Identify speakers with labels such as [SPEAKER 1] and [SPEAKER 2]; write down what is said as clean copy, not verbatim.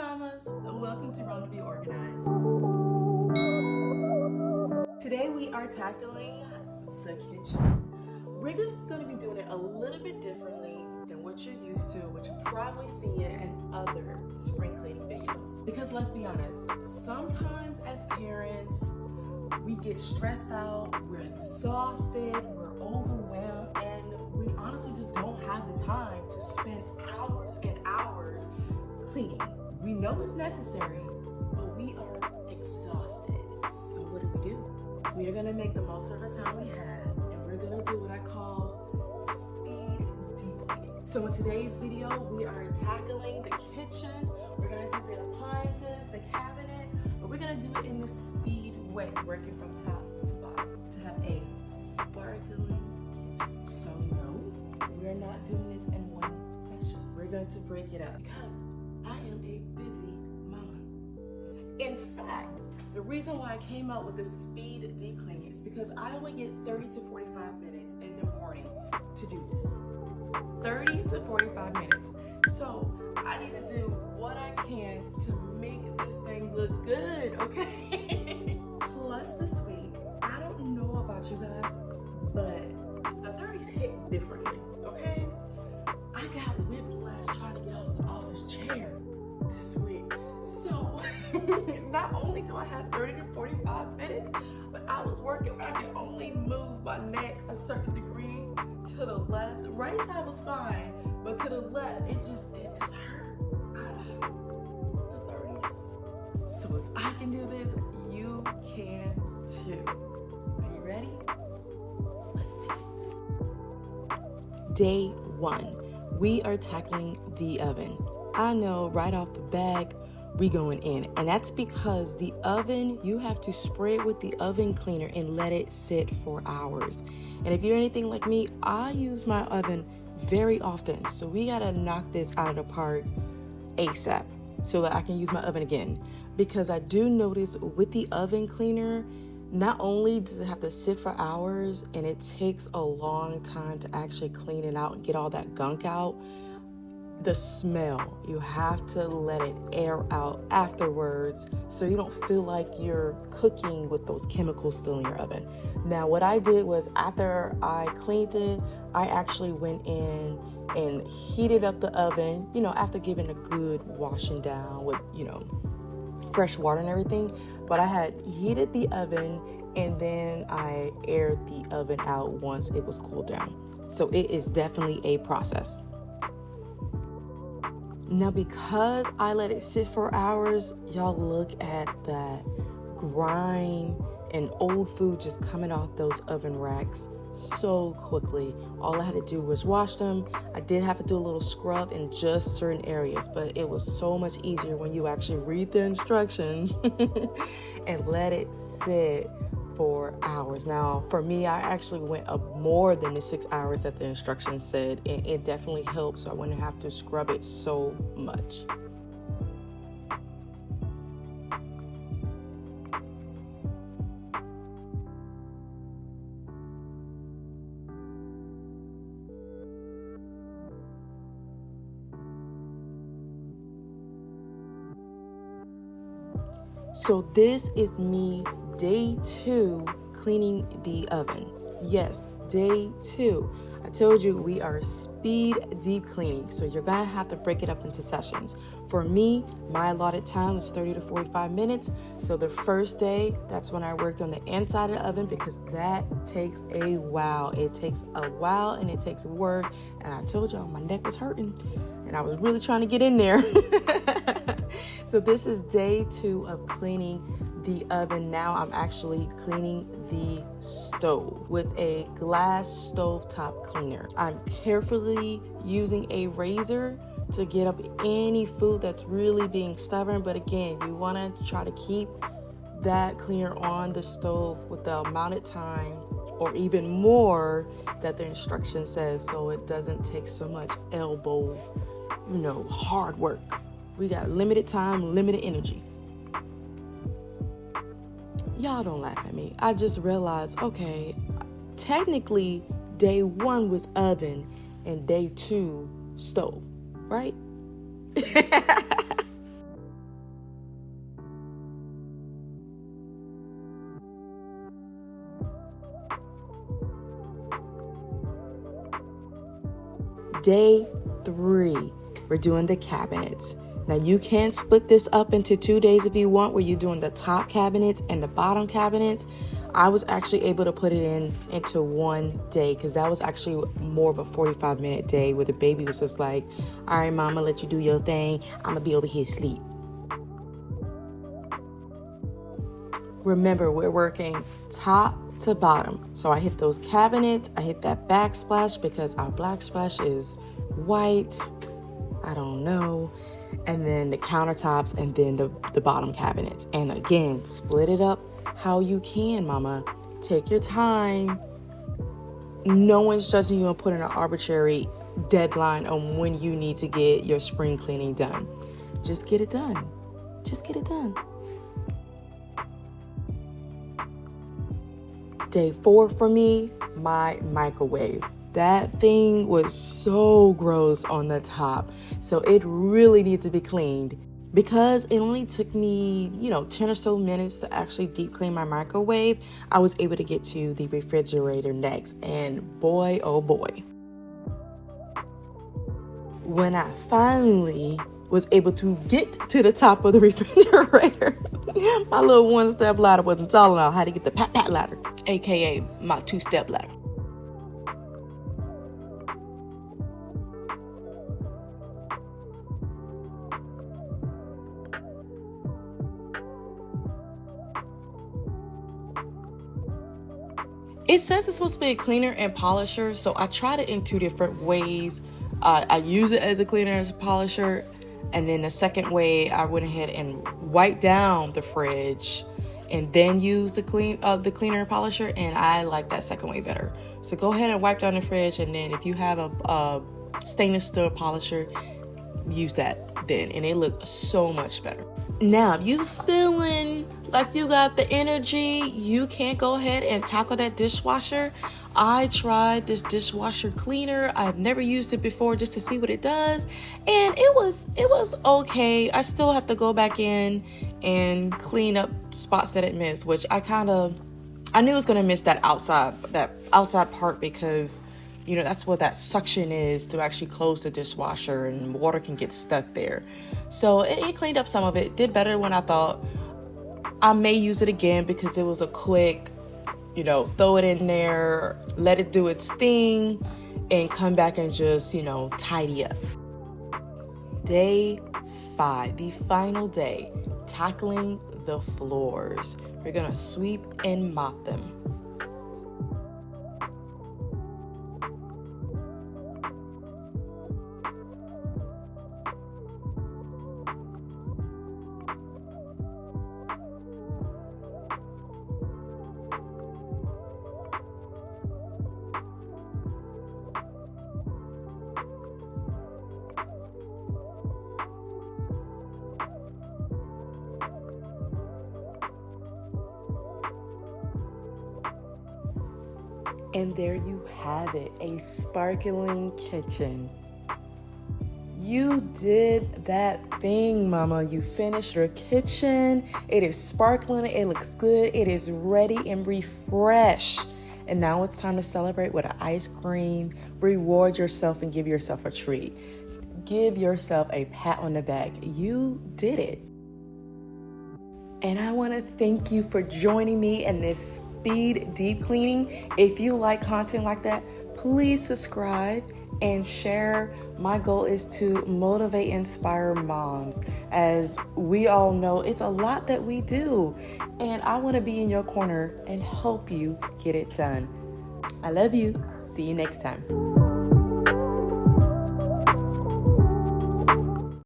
[SPEAKER 1] mamas, welcome to Run to Be Organized. Today we are tackling the kitchen. We're just going to be doing it a little bit differently than what you're used to, what you're probably seeing in other spring cleaning videos. Because let's be honest, sometimes as parents, we get stressed out, we're exhausted, we're overwhelmed, and we honestly just don't have the time to spend hours and hours cleaning. We know it's necessary, but we are exhausted. So what do? We are gonna make the most of the time we have, and we're gonna do what I call speed deep cleaning. So in today's video, we are tackling the kitchen. We're gonna do the appliances, the cabinets, but we're gonna do it in the speed way, working from top to bottom to have a sparkling kitchen. So no, we're not doing this in one session. We're going to break it up because I am a busy mama. In fact, the reason why I came out with the speed deep cleaning is because I only get 30 to 45 minutes in the morning to do this. 30 to 45 minutes. So I need to do what I can to make this thing look good, okay? Plus this week, I don't know about you guys, but the 30s hit differently, okay? I got whiplash trying to get off the office chair this week. So not only do I have 30 to 45 minutes, but I was working where I could only move my neck a certain degree to the left. The right side was fine, but to the left, it just hurt. The 30s. So if I can do this, you can too. Are you ready? Let's do it. Day 1. We are tackling the oven. I know right off the bat, we going in. And that's because the oven, you have to spray it with the oven cleaner and let it sit for hours. And if you're anything like me, I use my oven very often. So we gotta knock this out of the park ASAP so that I can use my oven again. Because I do notice with the oven cleaner, not only does it have to sit for hours and it takes a long time to actually clean it out and get all that gunk out, the smell, you have to let it air out afterwards so you don't feel like you're cooking with those chemicals still in your oven. Now, what I did was after I cleaned it, I actually went in and heated up the oven, after giving a good washing down with, fresh water and everything. But I had heated the oven and then I aired the oven out once it was cooled down. So it is definitely a process. Now, because I let it sit for hours, y'all look at that grime and old food just coming off those oven racks so quickly. All I had to do was wash them. I did have to do a little scrub in just certain areas, but it was so much easier when you actually read the instructions and let it sit for hours. Now, for me, I actually went up more than the 6 hours that the instructions said, and it definitely helped, so I wouldn't have to scrub it so much. So this is me day 2 cleaning the oven. Yes, day 2. I told you we are speed deep cleaning, so you're gonna have to break it up into sessions. For me, my allotted time was 30 to 45 minutes. So the first day, that's when I worked on the inside of the oven because that takes a while. It takes a while and it takes work. And I told y'all my neck was hurting and I was really trying to get in there. So this is day 2 of cleaning the oven. Now I'm actually cleaning the stove with a glass stovetop cleaner. I'm carefully using a razor to get up any food that's really being stubborn. But again, you want to try to keep that cleaner on the stove with the amount of time or even more that the instruction says, so it doesn't take so much elbow, hard work. We got limited time, limited energy. Y'all don't laugh at me. I just realized, okay, technically day 1 was oven and day 2 stove, right? Day 3, we're doing the cabinets. Now you can split this up into 2 days if you want, where you're doing the top cabinets and the bottom cabinets. I was actually able to put it into one day because that was actually more of a 45-minute day where the baby was just like, all right, mama, let you do your thing. I'm gonna be over here asleep. Remember, we're working top to bottom. So I hit those cabinets, I hit that backsplash because our backsplash is white. I don't know. And then the countertops and then the bottom cabinets. And again, split it up how you can, mama. Take your time. No one's judging you and putting an arbitrary deadline on when you need to get your spring cleaning done. Just get it done. Just get it done. Day 4 for me, my microwave. That thing was so gross on the top. So it really needs to be cleaned. Because it only took me, 10 or so minutes to actually deep clean my microwave, I was able to get to the refrigerator next. And boy, oh boy. When I finally was able to get to the top of the refrigerator, my little one-step ladder wasn't tall enough. I had to get the pat-pat ladder, aka my 2-step ladder. It says it's supposed to be a cleaner and polisher, so I tried it in 2 different ways. I use it as a cleaner and as a polisher, and then the second way, I went ahead and wiped down the fridge and then use the cleaner and polisher, and I like that second way better. So go ahead and wipe down the fridge, and then if you have a stainless steel polisher, use that then, and it looked so much better. Now, if you feeling like you got the energy, you can go ahead and tackle that dishwasher. I tried this dishwasher cleaner. I've never used it before just to see what it does, and it was okay. I still have to go back in and clean up spots that it missed, which I knew it was gonna miss that outside part because that's what that suction is to actually close the dishwasher, and water can get stuck there. So it cleaned up some of it. Did better than I thought. I may use it again because it was a quick, throw it in there, let it do its thing, and come back and just, tidy up. Day 5, the final day, tackling the floors. We're gonna sweep and mop them. And there you have it, a sparkling kitchen. You did that thing, mama. You finished your kitchen. It is sparkling, it looks good, it is ready and refreshed. And now it's time to celebrate with an ice cream, reward yourself and give yourself a treat. Give yourself a pat on the back. You did it. And I want to thank you for joining me in this speed deep cleaning. If you like content like that, please subscribe and share. My goal is to motivate, inspire moms. As we all know, it's a lot that we do. And I want to be in your corner and help you get it done. I love you. See you next time.